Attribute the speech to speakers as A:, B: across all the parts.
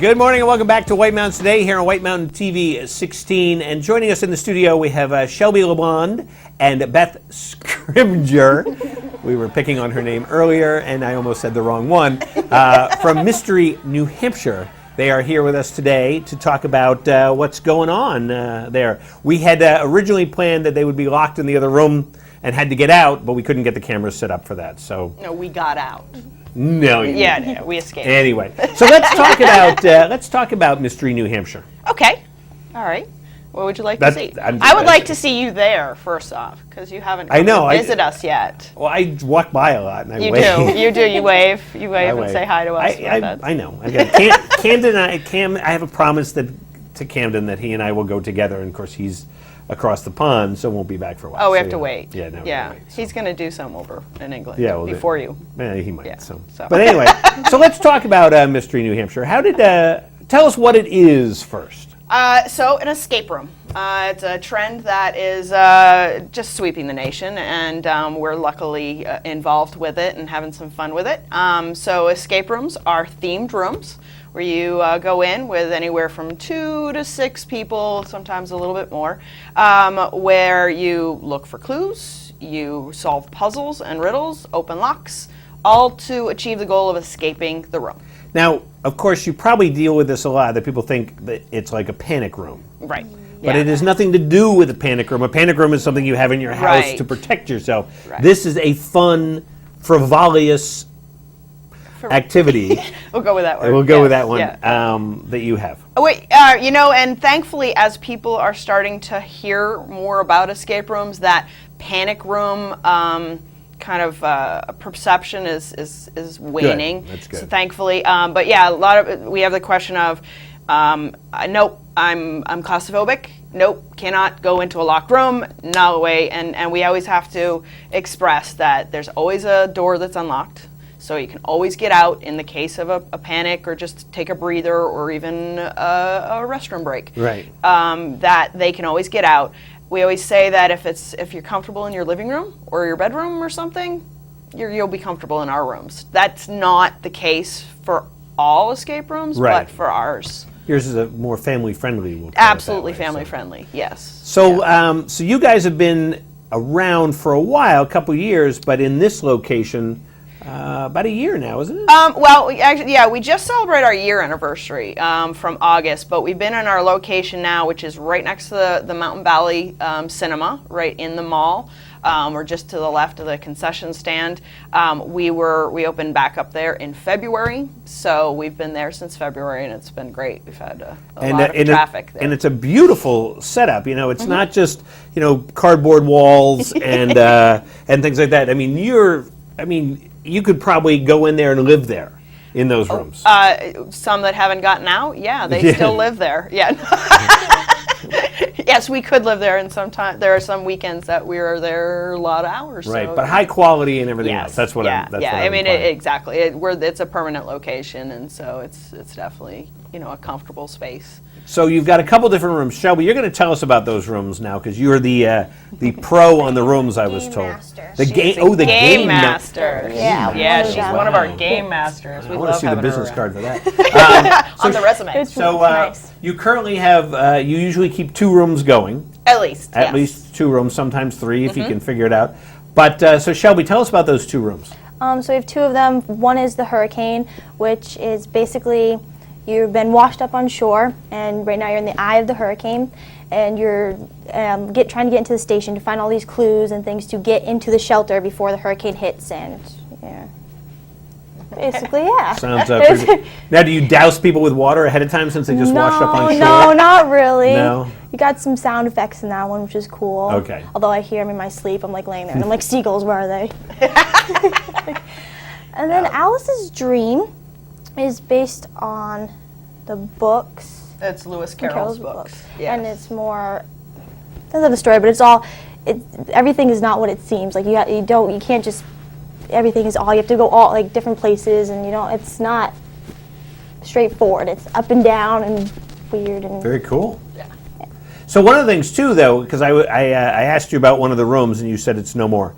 A: Good morning and welcome back to White Mountains Today here on White Mountain TV 16. And joining us in the studio we have Shelby LeBlond and Beth Scrimger. We were picking on her name earlier and I almost said the wrong one. From Mystery, New Hampshire. They are here with us today to talk about what's going on there. We had originally planned that they would be locked in the other room and had to get out, but we couldn't get the cameras set up for that. So
B: no, we got out.
A: No,
B: Yeah, we escaped.
A: Anyway, so let's talk about Mystery, New Hampshire.
B: Okay, all right. What would you like to see? I would like to see you there first off, because you haven't come to visit us yet.
A: Well, I walk by a lot and I
B: you
A: wave.
B: You do. You wave and say hi to us.
A: I know. I got Camden. I have a promise to Camden that he and I will go together, and of course he's across the pond, so won't be back for a while.
B: Oh, we have to wait.
A: Yeah, no.
B: Yeah,
A: wait,
B: he's going to do some over in England.
A: Yeah,
B: before you.
A: Yeah, he might.
B: Yeah,
A: so.
B: so.
A: But anyway, so let's talk about Mystery, New Hampshire. How did tell us what it is first?
B: So an escape room. It's a trend that is just sweeping the nation, and we're luckily involved with it and having some fun with it. So escape rooms are themed rooms where you go in with anywhere from 2 to 6 people, sometimes a little bit more, where you look for clues, you solve puzzles and riddles, open locks, all to achieve the goal of escaping the room.
A: Now, of course, you probably deal with this a lot, that people think that it's like a panic room.
B: Right.
A: But it has nothing to do with a panic room. A panic room is something you have in your house to protect yourself.
B: Right.
A: This is a fun, frivolous activity.
B: We'll go with that one.
A: We'll go with that one
B: Yeah.
A: that you have.
B: Oh, wait, and thankfully, as people are starting to hear more about escape rooms, that panic room kind of perception is waning.
A: Good. That's good.
B: So thankfully, but yeah, we have the question of, nope, I'm claustrophobic. Nope, cannot go into a locked room. No way. And we always have to express that there's always a door that's unlocked. So you can always get out in the case of a panic or just take a breather or even a restroom break.
A: Right.
B: That they can always get out. We always say that if you're comfortable in your living room or your bedroom or something, you'll be comfortable in our rooms. That's not the case for all escape rooms, but for ours.
A: Yours is a more family-friendly.
B: Absolutely family-friendly, yes.
A: So, so you guys have been around for a while, a couple years, but in this location, about a year now, isn't it?
B: Well, we just celebrate our year anniversary from August, but we've been in our location now, which is right next to the Mountain Valley Cinema, right in the mall, or just to the left of the concession stand. We opened back up there in February, so we've been there since February, and it's been great. We've had a lot of traffic there.
A: And it's a beautiful setup. You know, it's not just cardboard walls and and things like that. I mean, you could probably go in there and live there in those rooms.
B: Some that haven't gotten out, they still live there. Yeah. Yes, we could live there, and sometimes there are some weekends that we are there a lot of hours.
A: Right,
B: so,
A: but high quality and everything else. That's what I'm. That's what
B: I mean,
A: implying.
B: exactly. It's a permanent location, and so it's definitely a comfortable space.
A: So you've got a couple different rooms. Shelby, you're going to tell us about those rooms now because you're the pro on the rooms. I was told.
C: Master.
A: The game
B: master.
C: Yeah,
B: she's one of our game masters.
A: I want to see the business card for that.
B: On the resume.
A: So
C: nice.
A: you currently have. You usually keep 2 rooms going.
B: At least.
A: At least 2 rooms, sometimes 3 if you can figure it out. But so Shelby, tell us about those 2 rooms.
C: So we have 2 of them. One is the Hurricane, which is basically you've been washed up on shore, and right now you're in the eye of the hurricane, and you're trying to get into the station to find all these clues and things to get into the shelter before the hurricane hits, and basically,
A: Sounds pretty. Now, do you douse people with water ahead of time since they just washed up on shore?
C: No, not really.
A: No?
C: You got some sound effects in that one, which is cool.
A: Okay.
C: Although I hear them in my sleep, I'm like laying there, and I'm like, seagulls, where are they? And then Alice's Dream is based on the books.
B: It's Lewis Carroll's books. Yes.
C: And it's more, it doesn't have a story, but everything is not what it seems. Like you can't just, everything is all, you have to go all like different places, and it's not straightforward. It's up and down and weird and
A: very cool. Yeah. So one of the things too, though, because I asked you about one of the rooms and you said it's no more.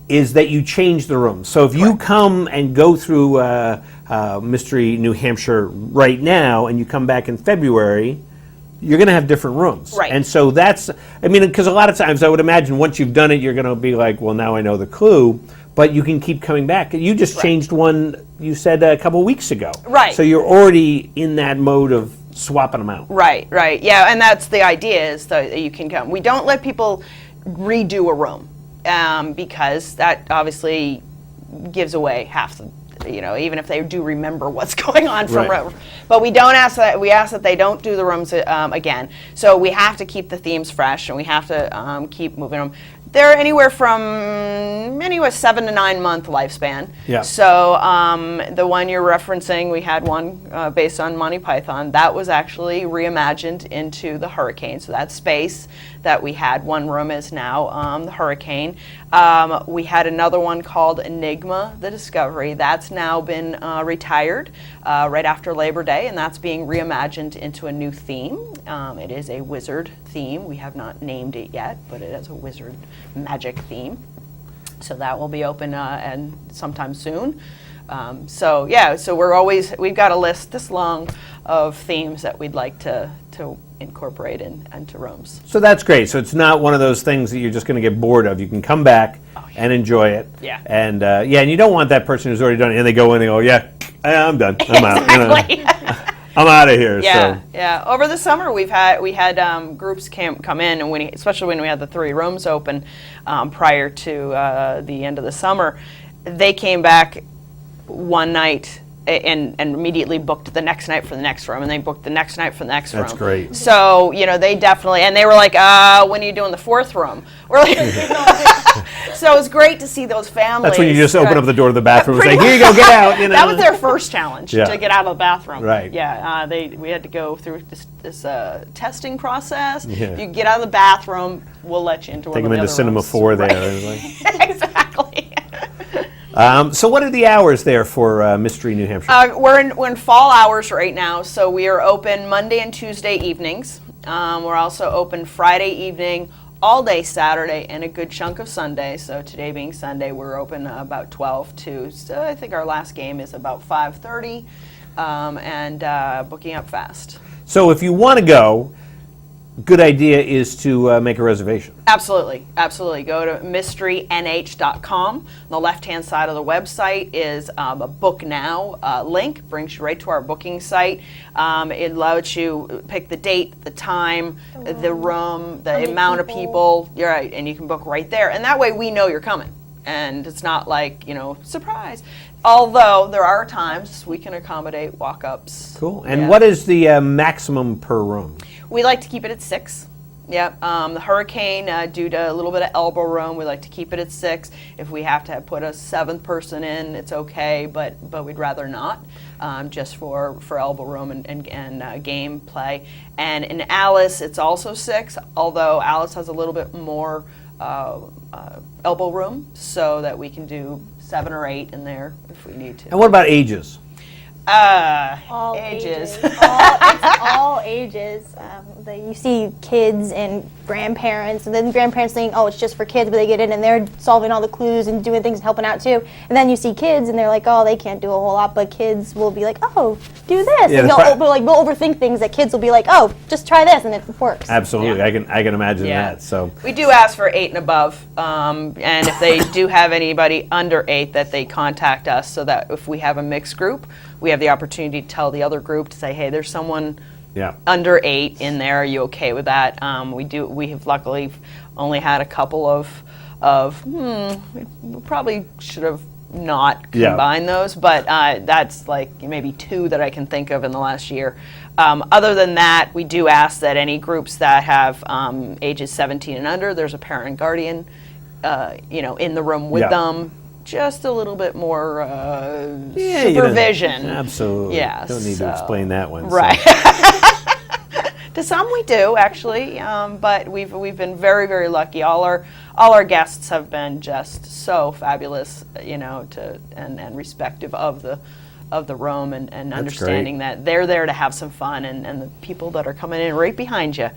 A: is that you change the rooms. So if you come and go through Mystery New Hampshire right now, and you come back in February, you're going to have different rooms.
B: Right.
A: And so that's, I mean, because a lot of times I would imagine once you've done it, you're going to be like, well, now I know the clue, but you can keep coming back. You just changed one, you said a couple weeks ago.
B: Right.
A: So you're already in that mode of swapping them out.
B: Right, right. Yeah, and that's the idea is that you can come. We don't let people redo a room because that obviously gives away half the, even if they do remember what's going on from
A: Right.
B: but we don't ask that. We ask that they don't do the rooms again. So we have to keep the themes fresh, and we have to keep moving them. They're anywhere from 7 to 9 month lifespan.
A: Yeah.
B: So the one you're referencing, we had one based on Monty Python. That was actually reimagined into the Hurricane. So that space that we had, one room is now the Hurricane. We had another one called Enigma, the Discovery. That's now been retired right after Labor Day, and that's being reimagined into a new theme. It is a wizard theme. We have not named it yet, but it has a wizard magic theme. So that will be open and sometime soon. So we've got a list this long of themes that we'd like to incorporate into rooms.
A: So that's great. So it's not one of those things that you're just going to get bored of. You can come back and enjoy it.
B: Yeah.
A: And and you don't want that person who's already done it, and they go in and go, yeah, I'm done. I'm out.
B: Exactly.
A: I'm out of here.
B: Yeah,
A: So.
B: yeah. Over the summer, we had groups come in, and especially when we had the 3 rooms open prior to the end of the summer, they came back one night and immediately booked the next night for the next room, and they booked the next night for the next room.
A: That's great.
B: So they definitely, and they were like, when are you doing the 4th room? We're like, so it was great to see those families.
A: That's when you just open up the door to the bathroom and say, here you go, get out.
B: That was their first challenge,
A: Yeah.
B: to get out of the bathroom.
A: Right.
B: Yeah, we had to go through this testing process.
A: Yeah.
B: If you get out of the bathroom, we'll let you into
A: Take
B: one
A: them
B: of the
A: into
B: other
A: Cinema
B: rooms.
A: 4 there.
B: Right.
A: It was like-
B: Exactly.
A: So what are the hours there for Mystery New Hampshire?
B: We're in fall hours right now, so we are open Monday and Tuesday evenings. We're also open Friday evening, all day Saturday, and a good chunk of Sunday. So today being Sunday, we're open about 12 to, so I think our last game is about 5:30, and booking up fast.
A: So if you want to go, good idea is to make a reservation.
B: Absolutely, absolutely. Go to mysterynh.com. On the left-hand side of the website is a Book Now link. Brings you right to our booking site. It allows you pick the date, the time, the room, the
C: many
B: amount of
C: people.
B: people. You're right, and you can book right there. And that way we know you're coming. And it's not like, surprise. Although there are times we can accommodate walk-ups.
A: Cool. And
B: Yeah.
A: what is the maximum per room?
B: We like to keep it at 6. Yep. The Hurricane, due to a little bit of elbow room, we like to keep it at 6. If we have to put a 7th person in, it's okay, but we'd rather not, just for elbow room and game play. And in Alice, it's also 6, although Alice has a little bit more elbow room, so that we can do 7 or 8 in there if we need to.
A: And what about ages?
C: All
B: Ages.
C: it's all ages. You see kids and grandparents, and then grandparents think, oh, it's just for kids, but they get in and they're solving all the clues and doing things and helping out too. And then you see kids, and they're like, oh, they can't do a whole lot, but kids will be like, oh, do this.
A: Yeah,
C: and
A: that's right.
C: we'll overthink things that kids will be like, oh, just try this, and it works.
A: Absolutely.
B: Yeah.
A: I can imagine
B: Yeah.
A: that. So
B: We do ask for 8 and above, and if they do have anybody under 8, that they contact us, so that if we have a mixed group, we have the opportunity to tell the other group to say, hey, there's someone
A: yeah.
B: under 8 in there. Are you okay with that? We have luckily only had a couple of we probably should have not
A: Yeah.
B: combined those, but that's like maybe 2 that I can think of in the last year. Other than that, we do ask that any groups that have ages 17 and under, there's a parent and guardian, in the room with
A: Yeah.
B: them. Just a little bit more
A: Yeah, you don't-
B: supervision.
A: Absolutely.
B: Yeah,
A: Don't need
B: so-
A: to explain that one. so.
B: Right. To some we do actually, but we've been very, very lucky. All our guests have been just so fabulous, and respective of the room and understanding that they're there to have some fun, and the people that are coming in right behind you,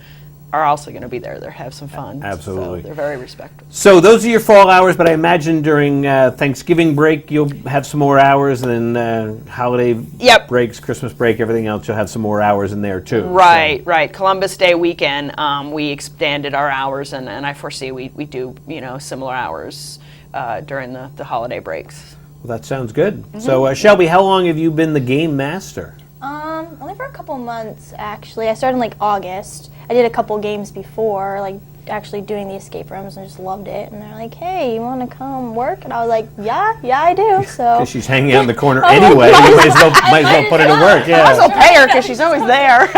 B: are also going to be there. They're have some fun.
A: Absolutely.
B: So they're very respectful.
A: So those are your fall hours, but I imagine during Thanksgiving break you'll have some more hours, and then holiday
B: Yep.
A: breaks, Christmas break, everything else, you'll have some more hours in there too.
B: Right, right. Columbus Day weekend, we expanded our hours, and I foresee we do, similar hours during the holiday breaks.
A: Well, that sounds good. So Shelby, how long have you been the game master?
C: Only for a couple months, actually. I started in like August. I did a couple games before, like actually doing the escape rooms, and I just loved it. And they're like, "Hey, you want to come work?" And I was like, "Yeah, I do." So
A: 'Cause she's hanging out in the corner anyway. You might as well put her to work.
B: Might as well
A: Yeah.
B: pay her because she's always there.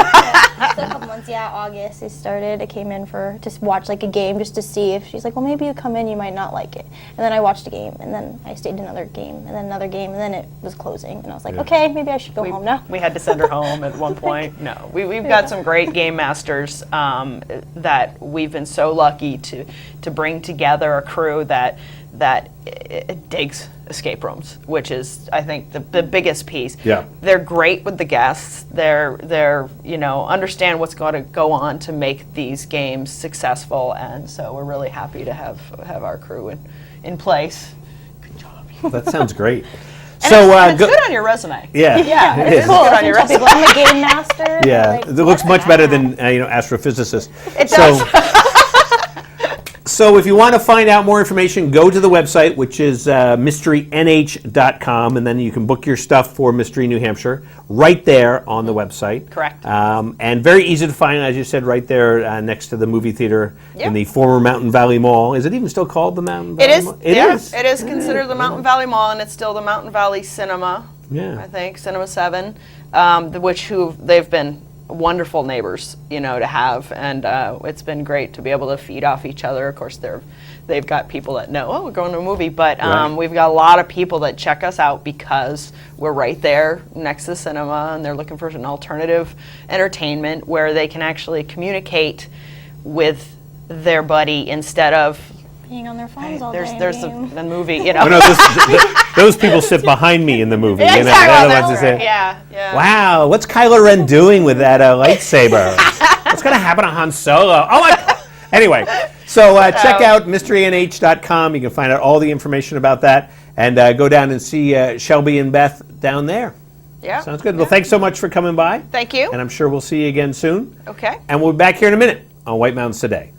C: after a couple months, August, I started. I came in for just watch like a game just to see if she's like, "Well, maybe you come in, you might not like it." And then I watched a game, and then I stayed another game, and then another game, and then it was closing, and I was like, "Okay, maybe I should go home now."
B: We had to send her home at one point. No, we've got some great game masters that we've been so lucky to bring together a crew that digs escape rooms, which is, I think, the biggest piece.
A: Yeah.
B: They're great with the guests. They're understand what's going to go on to make these games successful, and so we're really happy to have our crew in place. Good job.
A: That sounds great.
B: And
A: So
B: it's good on your resume.
A: Yeah.
B: Yeah,
A: It
B: it's
A: is.
B: good on your
C: Tell people
B: resume.
C: I'm a game master.
A: Yeah,
C: like,
A: it looks much better than astrophysicist.
B: It does.
A: So if you want to find out more information, go to the website, which is mysterynh.com, and then you can book your stuff for Mystery New Hampshire right there on the website.
B: Correct.
A: And very easy to find, as you said, right there next to the movie theater
B: Yep.
A: in the former Mountain Valley Mall. Is it even still called the Mountain
B: It
A: Valley
B: is.
A: Mall?
B: It is considered the Mountain Valley Mall, and it's still the Mountain Valley Cinema.
A: Yeah.
B: I think Cinema 7, they've been wonderful neighbors, to have, and it's been great to be able to feed off each other. Of course, they've got people that know, oh, we're going to a movie, but
A: Right.
B: we've got a lot of people that check us out because we're right there next to the cinema, and they're looking for an alternative entertainment where they can actually communicate with their buddy instead of
C: being on their phones all
B: there's
C: day.
B: there's
C: game.
B: the movie,
A: Oh, no, those people sit behind me in the movie.
B: Yeah,
A: you know,
B: exactly.
A: they're the
B: That's
A: ones that
B: right.
A: say,
B: Yeah.
A: wow, what's Kylo Ren doing with that lightsaber? What's going to happen to Han Solo? Oh, my. Anyway, so check out mysterynh.com. You can find out all the information about that, and go down and see Shelby and Beth down there.
B: Yeah.
A: Sounds good. Well, thanks so much for coming by.
B: Thank you.
A: And I'm sure we'll see you again soon.
B: Okay.
A: And we'll be back here in a minute on White Mountains Today.